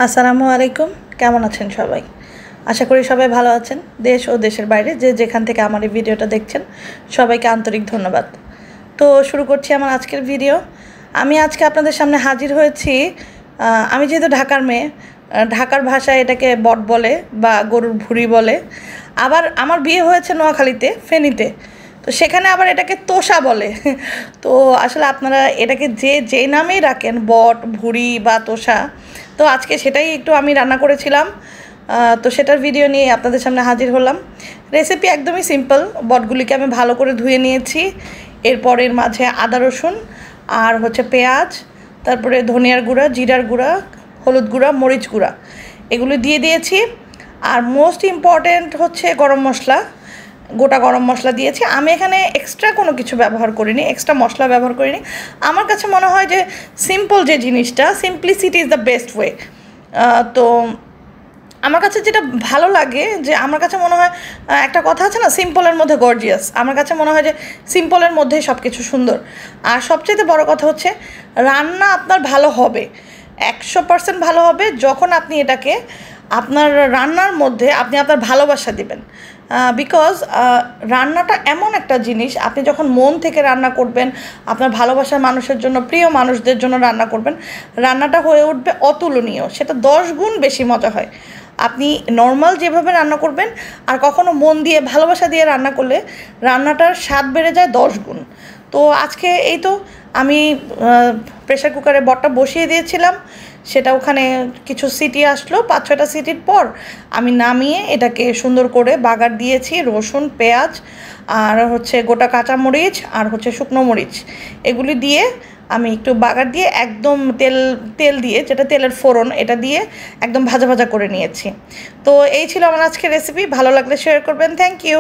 আসসালামু আলাইকুম। কেমন আছেন সবাই? আশা করি সবাই ভালো আছেন। দেশ ও দেশের বাইরে যে যেখান থেকে আমার এই ভিডিওটা দেখছেন সবাইকে আন্তরিক ধন্যবাদ। তো শুরু করছি আমার আজকের ভিডিও। আমি আজকে আপনাদের সামনে হাজির হয়েছি। আমি যেহেতু ঢাকার মেয়ে, ঢাকার ভাষায় এটাকে বট বলে বা গরুর ভুঁড়ি বলে। আবার আমার বিয়ে হয়েছে নোয়াখালীতে, ফেনীতে। তো সেখানে আবার এটাকে তোষা বলে। তো আসলে আপনারা এটাকে যেই নামেই রাখেন, বট, ভুঁড়ি বা তোষা, তো আজকে সেটাই একটু আমি রান্না করেছিলাম। তো সেটার ভিডিও নিয়ে আপনাদের সামনে হাজির হলাম। রেসিপি একদমই সিম্পল। বটগুলিকে আমি ভালো করে ধুয়ে নিয়েছি। এরপর এর মাঝে আদা রসুন আর পেঁয়াজ, তারপরে ধনিয়ার গুঁড়া, জিরার গুঁড়া, হলুদ গুঁড়া, মরিচ গুঁড়া এগুলো দিয়ে দিয়েছি। আর মোস্ট ইম্পর্ট্যান্ট হচ্ছে গরম মশলা, গোটা গরম মশলা দিয়েছি। আমি এখানে এক্সট্রা কোনো কিছু ব্যবহার করিনি, এক্সট্রা মশলা ব্যবহার করিনি। আমার কাছে মনে হয় যে সিম্পল যে জিনিসটা, simplicity is the best way. তো আমার কাছে যেটা ভালো লাগে, যে আমার কাছে মনে হয় একটা কথা আছে না, সিম্পলের মধ্যে গর্জিয়াস। আমার কাছে মনে হয় যে সিম্পলের মধ্যেই সব কিছু সুন্দর। আর সবচেয়ে বড় কথা হচ্ছে রান্না আপনার ভালো হবে, 100% ভালো হবে যখন আপনি এটাকে আপনার রান্নার মধ্যে আপনি আপনার ভালোবাসা দিবেন। বিকজ রান্নাটা এমন একটা জিনিস, আপনি যখন মন থেকে রান্না করবেন, আপনার ভালোবাসার মানুষের জন্য, প্রিয় মানুষদের জন্য রান্না করবেন, রান্নাটা হয়ে উঠবে অতুলনীয়। সেটা 10 গুণ বেশি মজা হয়। আপনি নর্মাল যেভাবে রান্না করবেন আর কখনো মন দিয়ে ভালোবাসা দিয়ে রান্না করলে রান্নাটার স্বাদ বেড়ে যায় 10 গুণ। তো আজকে এই তো আমি প্রেশার কুকারে বটটা বসিয়ে দিয়েছিলাম। সেটা ওখানে কিছু সিটি আসলো, 5-6টা সিটির পর আমি নামিয়ে এটাকে সুন্দর করে বাগার দিয়েছি। রসুন, পেঁয়াজ আর গোটা কাঁচামরিচ আর শুকনো মরিচ এগুলি দিয়ে আমি একটু বাগার দিয়ে একদম তেল দিয়ে, যেটা তেলের ফোড়ন, এটা দিয়ে একদম ভাজা ভাজা করে নিয়েছি। তো এই ছিল আমার আজকের রেসিপি। ভালো লাগলে শেয়ার করবেন। Thank you.